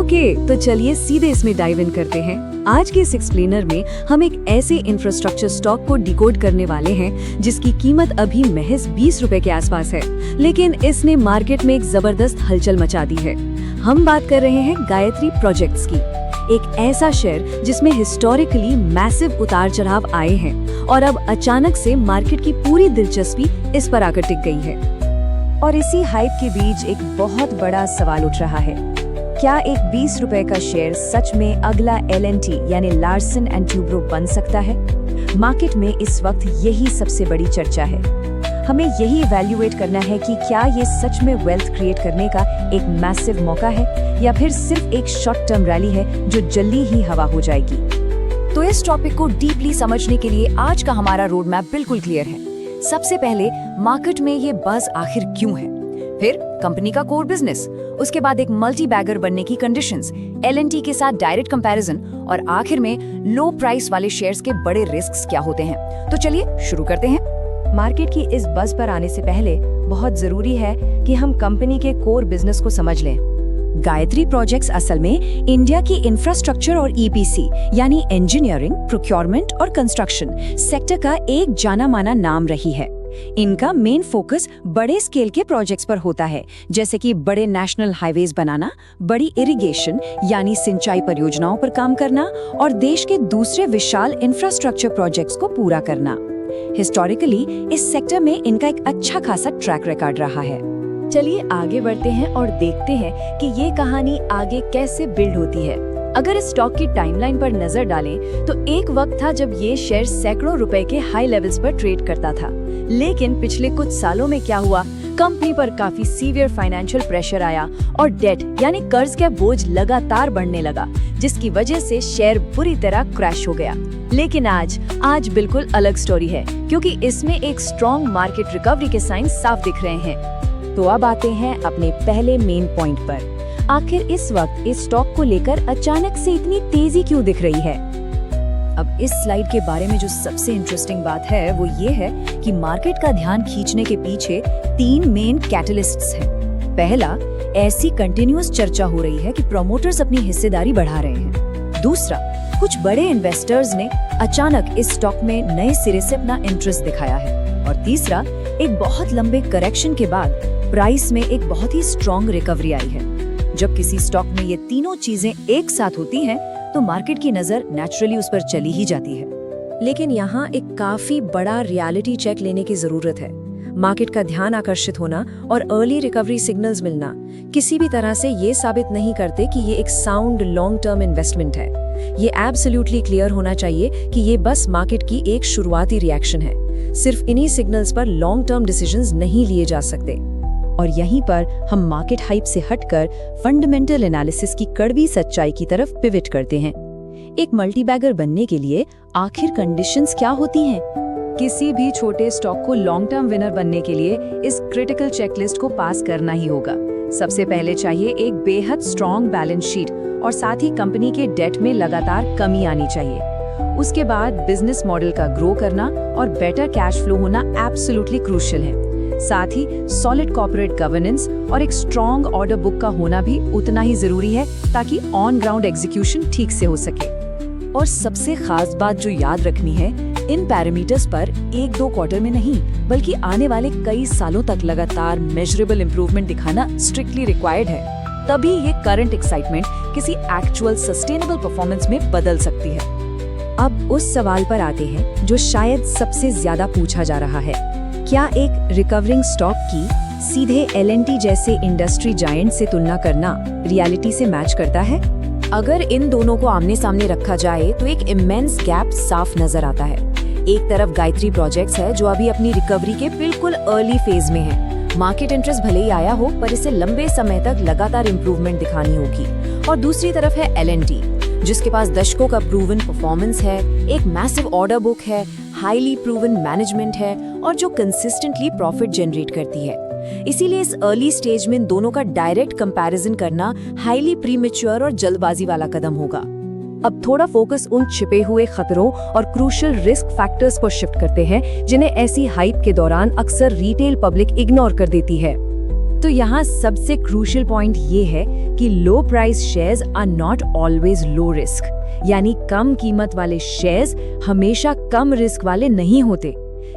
Okay, तो चलिए सीधे इसमें डाइव इन करते हैं। आज के इस एक्सप्लेनर में हम एक ऐसे इंफ्रास्ट्रक्चर स्टॉक को डिकोड करने वाले हैं जिसकी कीमत अभी महज 20 रुपए के आसपास है, लेकिन इसने मार्केट में एक जबरदस्त हलचल मचा दी है। हम बात कर रहे हैं गायत्री प्रोजेक्ट्स की, एक ऐसा शेयर जिसमें हिस्टोरिकली मैसिव उतार चढ़ाव आए हैं और अब अचानक से मार्केट की पूरी दिलचस्पी इस पर आकर टिक गई है। और इसी हाइप के बीच एक बहुत बड़ा सवाल उठ रहा है, क्या एक 20 रुपए का शेयर सच में अगला L&T यानी लार्सन एंड ट्यूब्रो बन सकता है? मार्केट में इस वक्त यही सबसे बड़ी चर्चा है। हमें यही इवैल्यूएट करना है कि क्या ये सच में वेल्थ क्रिएट करने का एक मैसिव मौका है या फिर सिर्फ एक शॉर्ट टर्म रैली है जो जल्दी ही हवा हो जाएगी। तो इस टॉपिक को डीपली समझने के लिए आज का हमारा रोड मैप बिल्कुल क्लियर है। सबसे पहले मार्केट में ये बज़ आखिर क्यों है, फिर कंपनी का कोर बिजनेस, उसके बाद एक मल्टी बैगर बनने की कंडीशंस, L&T के साथ डायरेक्ट कंपैरिजन और आखिर में लो प्राइस वाले शेयर्स के बड़े रिस्क्स क्या होते हैं। तो चलिए शुरू करते हैं। मार्केट की इस बज़ पर आने से पहले बहुत जरूरी है कि हम कंपनी के कोर बिजनेस को समझ लें। गायत्री प्रोजेक्ट्स असल में इंडिया की इंफ्रास्ट्रक्चर और EPC यानी इंजीनियरिंग, प्रोक्योरमेंट और कंस्ट्रक्शन सेक्टर का एक जाना माना नाम रही है। इनका मेन फोकस बड़े स्केल के प्रोजेक्ट्स पर होता है, जैसे कि बड़े नेशनल हाईवेज बनाना, बड़ी इरिगेशन यानी सिंचाई परियोजनाओं पर काम करना और देश के दूसरे विशाल इंफ्रास्ट्रक्चर प्रोजेक्ट्स को पूरा करना। हिस्टोरिकली इस सेक्टर में इनका एक अच्छा खासा ट्रैक रिकॉर्ड रहा है। चलिए आगे बढ़ते हैं और देखते हैं कि ये कहानी आगे कैसे बिल्ड होती है। अगर इस स्टॉक की टाइमलाइन पर नजर डालें तो एक वक्त था जब ये शेयर सैकड़ों रुपए के हाई लेवल्स पर ट्रेड करता था, लेकिन पिछले कुछ सालों में क्या हुआ, कंपनी पर काफी सीवियर फाइनेंशियल प्रेशर आया और डेट यानी कर्ज का बोझ लगातार बढ़ने लगा, जिसकी वजह से शेयर बुरी तरह क्रैश हो गया। लेकिन आज बिल्कुल अलग स्टोरी है, क्योंकि इसमें एक स्ट्रॉन्ग मार्केट रिकवरी के साइन साफ दिख रहे हैं। तो अब आते हैं अपने पहले मेन पॉइंट पर। आखिर इस वक्त इस स्टॉक को लेकर अचानक से इतनी तेजी क्यों दिख रही है? अब इस स्लाइड के बारे में जो सबसे इंटरेस्टिंग बात है वो ये है कि मार्केट का ध्यान खींचने के पीछे 3 मेन कैटलिस्ट्स हैं। पहला, ऐसी कंटिन्यूअस चर्चा हो रही है कि प्रमोटर्स अपनी हिस्सेदारी बढ़ा रहे हैं। दूसरा, कुछ बड़े इन्वेस्टर्स ने अचानक इस स्टॉक में नए सिरे से अपना इंटरेस्ट दिखाया है। और तीसरा, एक बहुत लंबे करेक्शन के बाद प्राइस में एक बहुत ही स्ट्रॉन्ग रिकवरी आई है। जब किसी स्टॉक में ये तीनों चीजें एक साथ होती हैं, तो मार्केट की नजर नेचुरली उस पर चली ही जाती है। लेकिन यहाँ एक काफी बड़ा रियलिटी चेक लेने की जरूरत है। मार्केट का ध्यान आकर्षित होना और अर्ली रिकवरी सिग्नल्स मिलना किसी भी तरह से ये साबित नहीं करते कि ये एक साउंड लॉन्ग टर्म इन्वेस्टमेंट है। ये एब्सोल्युटली क्लियर होना चाहिए कि ये बस मार्केट की एक शुरुआती रिएक्शन है। सिर्फ इन्हीं सिग्नल्स पर लॉन्ग टर्म डिसीजंस नहीं लिए जा सकते। और यहीं पर हम मार्केट हाइप से हटकर फंडामेंटल एनालिसिस की कड़वी सच्चाई की तरफ पिवट करते हैं। एक मल्टीबैगर बनने के लिए आखिर कंडीशंस क्या होती हैं? किसी भी छोटे स्टॉक को लॉन्ग टर्म विनर बनने के लिए इस क्रिटिकल चेकलिस्ट को पास करना ही होगा। सबसे पहले चाहिए एक बेहद स्ट्रॉन्ग बैलेंस शीट और साथ ही कंपनी के डेट में लगातार कमी आनी चाहिए। उसके बाद बिजनेस मॉडल का ग्रो करना और बेटर कैश फ्लो होना एब्सोल्युटली क्रूशियल है। साथ ही सॉलिड कॉर्पोरेट गवर्नेंस और एक स्ट्रॉन्ग ऑर्डर बुक का होना भी उतना ही जरूरी है, ताकि ऑन ग्राउंड एग्जीक्यूशन ठीक से हो सके। और सबसे खास बात जो याद रखनी है, इन पैरामीटर्स पर 1-2 क्वार्टर में नहीं बल्कि आने वाले कई सालों तक लगातार मेजरेबल इंप्रूवमेंट दिखाना स्ट्रिक्टली रिक्वायर्ड है। तभी ये करंट एक्साइटमेंट किसी एक्चुअल सस्टेनेबल परफॉर्मेंस में बदल सकती है। अब उस सवाल पर आते हैं जो शायद सबसे ज्यादा पूछा जा रहा है, क्या एक रिकवरिंग स्टॉक की सीधे L&T जैसे इंडस्ट्री जायंट से तुलना करना रियलिटी से मैच करता है? अगर इन दोनों को आमने सामने रखा जाए तो एक इमेंस गैप साफ नजर आता है। एक तरफ गायत्री प्रोजेक्ट्स है जो अभी अपनी रिकवरी के बिल्कुल अर्ली फेज में है। मार्केट इंटरेस्ट भले ही आया हो, पर इसे लंबे समय तक लगातार इंप्रूवमेंट दिखानी होगी। और दूसरी तरफ है L&T, जिसके पास दशकों का प्रूवन परफॉर्मेंस है, एक मैसिव ऑर्डर बुक है, हाईली प्रूवन मैनेजमेंट है और जो कंसिस्टेंटली प्रॉफिट जनरेट करती है। इसीलिए इस अर्ली स्टेज में दोनों का डायरेक्ट कंपैरिजन करना हाईली प्रीमेच्योर और जल्दबाजी वाला कदम होगा। अब थोड़ा फोकस उन छिपे हुए खतरों और क्रूशियल रिस्क फैक्टर्स पर शिफ्ट करते हैं जिन्हें ऐसी हाइप के दौरान अक्सर रिटेल पब्लिक इग्नोर कर देती है। तो तो यहाँ सबसे क्रूशियल पॉइंट ये है कि low price shares are not always low risk, यानी कम कीमत वाले शेयर्स हमेशा कम रिस्क वाले नहीं होते।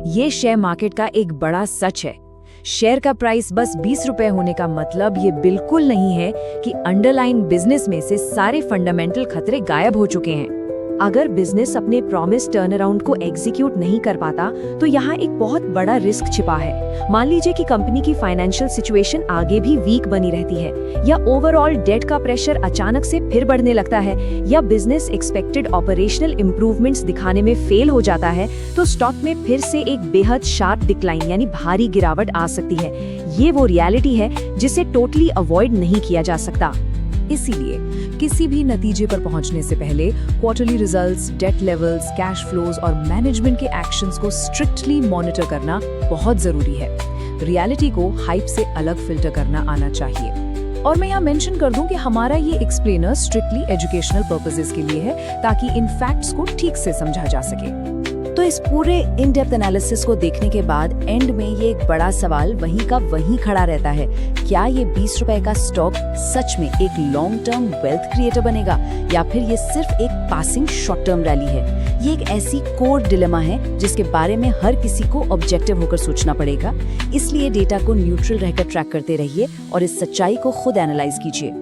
ये शेयर मार्केट का एक बड़ा सच है। शेयर का प्राइस बस 20 रुपए होने का मतलब ये बिल्कुल नहीं है कि अंडरलाइन बिजनेस में से सारे फंडामेंटल खतरे गायब हो चुके हैं। अगर बिजनेस अपने प्रॉमिस टर्न अराउंड को एग्जीक्यूट नहीं कर पाता तो यहाँ एक बहुत बड़ा रिस्क छिपा है। मान लीजिए कि कंपनी की फाइनेंशियल सिचुएशन आगे भी वीक बनी रहती है, या ओवरऑल डेट का प्रेशर अचानक से फिर बढ़ने लगता है, या बिजनेस एक्सपेक्टेड ऑपरेशनल इंप्रूवमेंट्स दिखाने में फेल हो जाता है, तो स्टॉक में फिर से एक बेहद शार्प डिक्लाइन यानी भारी गिरावट आ सकती है। ये वो रियलिटी है जिसे टोटली अवॉइड नहीं किया जा सकता। इसीलिए किसी भी नतीजे पर पहुंचने से पहले quarterly results, debt levels, cash flows और मैनेजमेंट के एक्शंस को स्ट्रिक्टली मॉनिटर करना बहुत जरूरी है। रियलिटी को हाइप से अलग फिल्टर करना आना चाहिए। और मैं यहाँ मेंशन कर दूं कि हमारा ये एक्सप्लेनर स्ट्रिक्टली एजुकेशनल पर्पसेस के लिए है, ताकि इन फैक्ट्स को ठीक से समझा जा सके। तो इस पूरे इन डेप्थ एनालिसिस को देखने के बाद एंड में ये एक बड़ा सवाल वहीं का वहीं खड़ा रहता है, क्या ये 20 रुपए का स्टॉक सच में एक लॉन्ग टर्म वेल्थ क्रिएटर बनेगा, या फिर ये सिर्फ एक पासिंग शॉर्ट टर्म रैली है। ये एक ऐसी कोर डिलेमा है जिसके बारे में हर किसी को ऑब्जेक्टिव होकर सोचना पड़ेगा। इसलिए डेटा को न्यूट्रल रहकर ट्रैक करते रहिए और इस सच्चाई को खुद एनालाइज कीजिए।